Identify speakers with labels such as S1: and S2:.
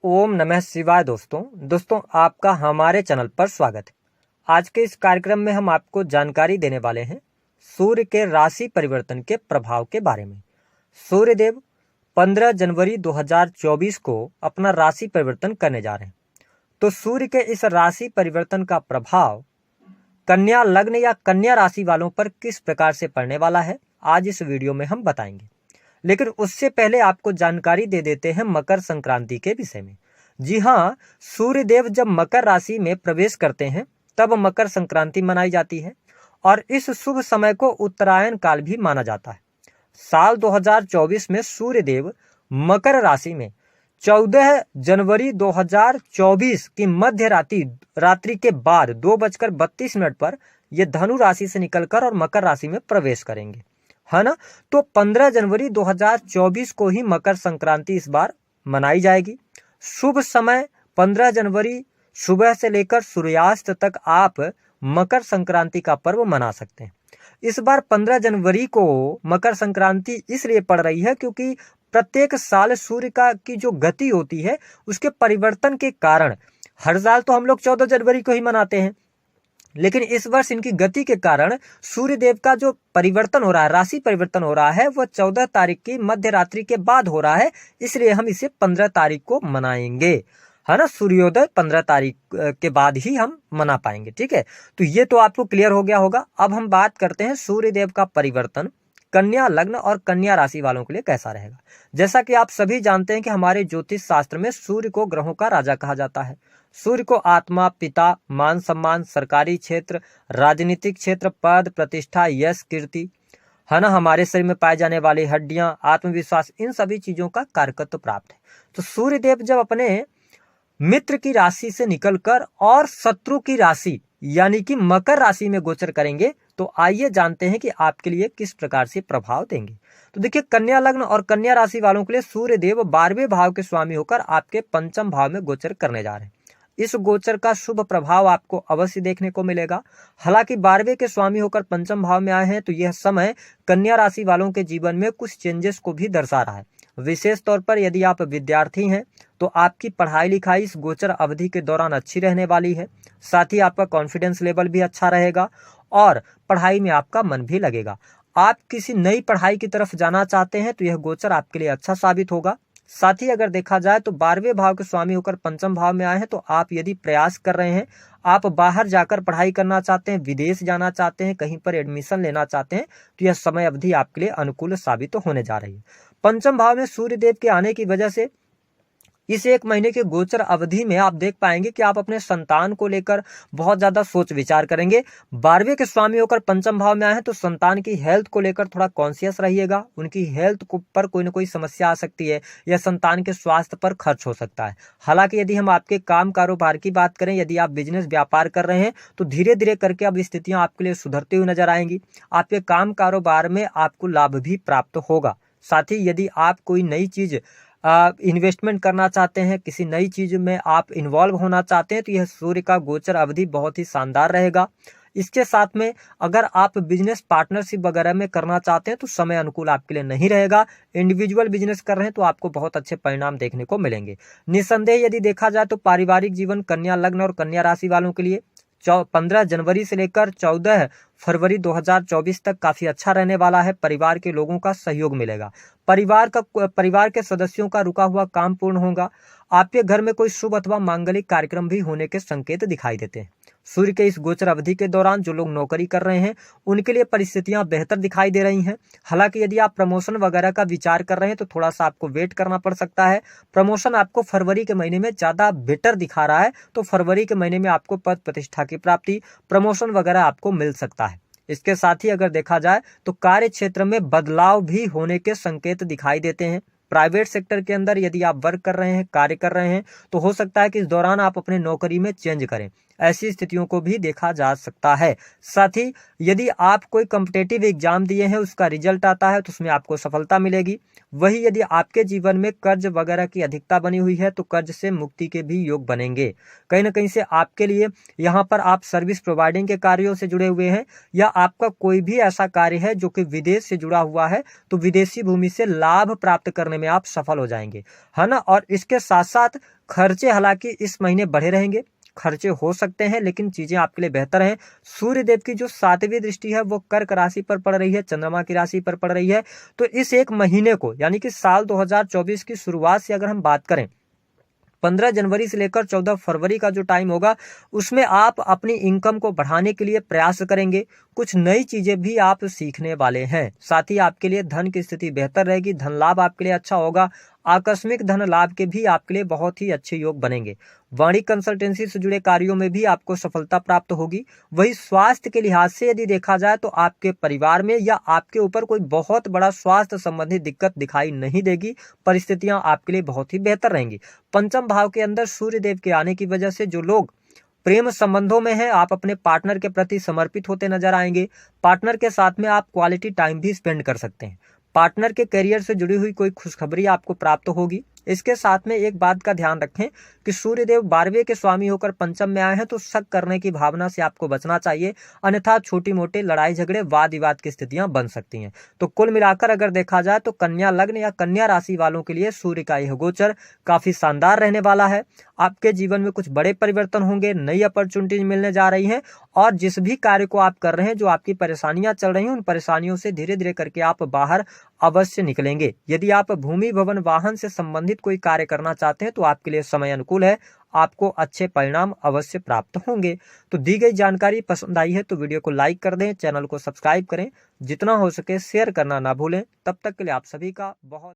S1: ओम नमः शिवाय। दोस्तों आपका हमारे चैनल पर स्वागत है। आज के इस कार्यक्रम में हम आपको जानकारी देने वाले हैं सूर्य के राशि परिवर्तन के प्रभाव के बारे में। सूर्यदेव 15 जनवरी 2024 को अपना राशि परिवर्तन करने जा रहे हैं। तो सूर्य के इस राशि परिवर्तन का प्रभाव कन्या लग्न या कन्या राशि वालों पर किस प्रकार से पड़ने वाला है, आज इस वीडियो में हम बताएंगे। लेकिन उससे पहले आपको जानकारी दे देते हैं मकर संक्रांति के विषय में। जी हाँ, सूर्यदेव जब मकर राशि में प्रवेश करते हैं तब मकर संक्रांति मनाई जाती है और इस शुभ समय को उत्तरायण काल भी माना जाता है। साल 2024 में सूर्यदेव मकर राशि में 14 जनवरी 2024 की मध्य रात्रि के बाद 2:32 पर ये धनु राशि से निकलकर और मकर राशि में प्रवेश करेंगे, है ना। तो 15 जनवरी 2024 को ही मकर संक्रांति इस बार मनाई जाएगी। शुभ समय 15 जनवरी सुबह से लेकर सूर्यास्त तक आप मकर संक्रांति का पर्व मना सकते हैं। इस बार 15 जनवरी को मकर संक्रांति इसलिए पड़ रही है क्योंकि प्रत्येक साल सूर्य की जो गति होती है उसके परिवर्तन के कारण, हर साल तो हम लोग 14 जनवरी को ही मनाते हैं, लेकिन इस वर्ष इनकी गति के कारण सूर्य देव का जो परिवर्तन हो रहा है, राशि परिवर्तन हो रहा है, वह 14 तारीख की मध्य रात्रि के बाद हो रहा है। इसलिए हम इसे 15 तारीख को मनाएंगे, है ना। सूर्योदय 15 तारीख के बाद ही हम मना पाएंगे, ठीक है। तो ये तो आपको क्लियर हो गया होगा। अब हम बात करते हैं सूर्य देव का परिवर्तन कन्या लग्न और कन्या राशि वालों के लिए कैसा रहेगा। जैसा कि आप सभी जानते हैं कि हमारे ज्योतिष शास्त्र में सूर्य को ग्रहों का राजा कहा जाता है। सूर्य को आत्मा, पिता, मान सम्मान, सरकारी क्षेत्र, राजनीतिक क्षेत्र, पद, प्रतिष्ठा, यश, कीर्ति, है ना, हमारे शरीर में पाए जाने वाली हड्डियां, आत्मविश्वास, इन सभी चीजों का कारकत्व प्राप्त है। तो सूर्य देव जब अपने मित्र की राशि से निकलकर और शत्रु की राशि यानी कि मकर राशि में गोचर करेंगे, तो आइए जानते हैं कि आपके लिए किस प्रकार से प्रभाव देंगे। तो देखिए, कन्या लग्न और कन्या राशि वालों के लिए सूर्य देव 12वें भाव के स्वामी होकर आपके पंचम भाव में गोचर करने जा रहे हैं। इस गोचर का शुभ प्रभाव आपको अवश्य देखने को मिलेगा। हालांकि 12वें के स्वामी होकर पंचम भाव में आए हैं, तो यह समय कन्या राशि वालों के जीवन में कुछ चेंजेस को भी दर्शा रहा है। विशेष तौर पर यदि आप विद्यार्थी हैं तो आपकी पढ़ाई लिखाई इस गोचर अवधि के दौरान अच्छी रहने वाली है। साथ ही आपका कॉन्फिडेंस लेवल भी अच्छा रहेगा और पढ़ाई में आपका मन भी लगेगा। आप किसी नई पढ़ाई की तरफ जाना चाहते हैं तो यह गोचर आपके लिए अच्छा साबित होगा। साथ ही अगर देखा जाए तो 12वें भाव के स्वामी होकर पंचम भाव में आए हैं, तो आप यदि प्रयास कर रहे हैं, आप बाहर जाकर पढ़ाई करना चाहते हैं, विदेश जाना चाहते हैं, कहीं पर एडमिशन लेना चाहते हैं, तो यह समय अवधि आपके लिए अनुकूल साबित होने जा रही है। पंचम भाव में सूर्य देव के आने की वजह से इस 1 महीने के गोचर अवधि में आप देख पाएंगे कि आप अपने संतान को लेकर बहुत ज्यादा सोच विचार करेंगे। 12वें के स्वामी होकर पंचम भाव में आए हैं, तो संतान की हेल्थ को लेकर थोड़ा कॉन्शियस रहिएगा। उनकी हेल्थ पर कोई ना कोई समस्या आ सकती है या संतान के स्वास्थ्य पर खर्च हो सकता है। हालांकि यदि हम आपके काम कारोबार की बात करें, यदि आप बिजनेस व्यापार कर रहे हैं, तो धीरे धीरे करके अब स्थितियां आपके लिए सुधरती हुई नजर आएंगी। आपके काम कारोबार में आपको लाभ भी प्राप्त होगा। साथ ही यदि आप कोई नई चीज इन्वेस्टमेंट करना चाहते हैं, किसी नई चीज में आप इन्वॉल्व होना चाहते हैं, तो यह सूर्य का गोचर अवधि बहुत ही शानदार रहेगा। इसके साथ में अगर आप बिजनेस पार्टनरशिप वगैरह में करना चाहते हैं तो समय अनुकूल आपके लिए नहीं रहेगा। इंडिविजुअल बिजनेस कर रहे हैं तो आपको बहुत अच्छे परिणाम देखने को मिलेंगे। निस्संदेह यदि देखा जाए तो पारिवारिक जीवन कन्या लग्न और कन्या राशि वालों के लिए 15 जनवरी से लेकर 14 फरवरी 2024 तक काफी अच्छा रहने वाला है। परिवार के लोगों का सहयोग मिलेगा। परिवार के सदस्यों का रुका हुआ काम पूर्ण होगा। आपके घर में कोई शुभ अथवा मांगलिक कार्यक्रम भी होने के संकेत दिखाई देते हैं। सूर्य के इस गोचर अवधि के दौरान जो लोग नौकरी कर रहे हैं उनके लिए परिस्थितियां बेहतर दिखाई दे रही हैं। हालांकि यदि आप प्रमोशन वगैरह का विचार कर रहे हैं तो थोड़ा सा आपको वेट करना पड़ सकता है। प्रमोशन आपको फरवरी के महीने में ज्यादा बेटर दिखा रहा है, तो फरवरी के महीने में आपको पद प्रतिष्ठा की प्राप्ति, प्रमोशन वगैरह आपको मिल सकता है। इसके साथ ही अगर देखा जाए तो कार्य क्षेत्र में बदलाव भी होने के संकेत दिखाई देते हैं। प्राइवेट सेक्टर के अंदर यदि आप वर्क कर रहे हैं, कार्य कर रहे हैं, तो हो सकता है कि इस दौरान आप अपने नौकरी में चेंज करें। ऐसी स्थितियों को भी देखा जा सकता है। साथ ही यदि आप कोई कॉम्पिटिटिव एग्जाम दिए हैं, उसका रिजल्ट आता है तो उसमें आपको सफलता मिलेगी। वही यदि आपके जीवन में कर्ज वगैरह की अधिकता बनी हुई है तो कर्ज से मुक्ति के भी योग बनेंगे। कहीं ना कहीं से आपके लिए यहाँ पर आप सर्विस प्रोवाइडिंग के कार्यों से जुड़े हुए हैं या आपका कोई भी ऐसा कार्य है जो कि विदेश से जुड़ा हुआ है, तो विदेशी भूमि से लाभ प्राप्त करने में आप सफल हो जाएंगे, है ना। और इसके साथ साथ खर्चे हालांकि इस महीने बढ़े रहेंगे, खर्चे हो सकते हैं, लेकिन चीजें आपके लिए बेहतर हैं। सूर्य देव की जो 7वीं दृष्टि है वो कर्क राशि पर पड़ रही है, चंद्रमा की राशि पर पड़ रही है। तो इस एक महीने को यानी कि साल 2024 की शुरुआत से अगर हम बात करें, 15 जनवरी से लेकर 14 फरवरी का जो टाइम होगा उसमें आप अपनी इनकम को बढ़ाने के लिए प्रयास करेंगे। कुछ नई चीजें भी आप सीखने वाले हैं। साथ ही आपके लिए धन की स्थिति बेहतर रहेगी, धन लाभ आपके लिए अच्छा होगा। आकस्मिक धन लाभ के भी आपके लिए बहुत ही अच्छे योग बनेंगे। वाणिज्य कंसल्टेंसी से जुड़े कार्यों में भी आपको सफलता प्राप्त होगी। वही स्वास्थ्य के लिहाज से यदि देखा जाए तो आपके परिवार में या आपके ऊपर कोई बहुत बड़ा स्वास्थ्य संबंधी दिक्कत दिखाई नहीं देगी। परिस्थितियां आपके लिए बहुत ही बेहतर रहेंगी। पंचम भाव के अंदर सूर्य देव के आने की वजह से जो लोग प्रेम संबंधों में हैं, आप अपने पार्टनर के प्रति समर्पित होते नजर आएंगे। पार्टनर के साथ में आप क्वालिटी टाइम भी स्पेंड कर सकते हैं। पार्टनर के करियर से जुड़ी हुई कोई खुशखबरी आपको प्राप्त होगी। इसके साथ में एक बात का ध्यान रखें कि सूर्यदेव 12वें के स्वामी होकर पंचम में आए हैं, तो शक करने की भावना से आपको बचना चाहिए, अन्यथा छोटी मोटी लड़ाई झगड़े वाद विवाद की स्थितियां बन सकती हैं। तो कुल मिलाकर अगर देखा जाए तो कन्या लग्न या कन्या राशि वालों के लिए सूर्य का यह गोचर काफी शानदार रहने वाला है। आपके जीवन में कुछ बड़े परिवर्तन होंगे, नई अपॉर्चुनिटीज मिलने जा रही हैं और जिस भी कार्य को आप कर रहे हैं, जो आपकी परेशानियां चल रही हैं, उन परेशानियों से धीरे धीरे करके आप बाहर अवश्य निकलेंगे। यदि आप भूमि भवन वाहन से संबंधित कोई कार्य करना चाहते हैं तो आपके लिए समय अनुकूल है, आपको अच्छे परिणाम अवश्य प्राप्त होंगे। तो दी गई जानकारी पसंद आई है तो वीडियो को लाइक कर दें, चैनल को सब्सक्राइब करें, जितना हो सके शेयर करना ना भूलें। तब तक के लिए आप सभी का बहुत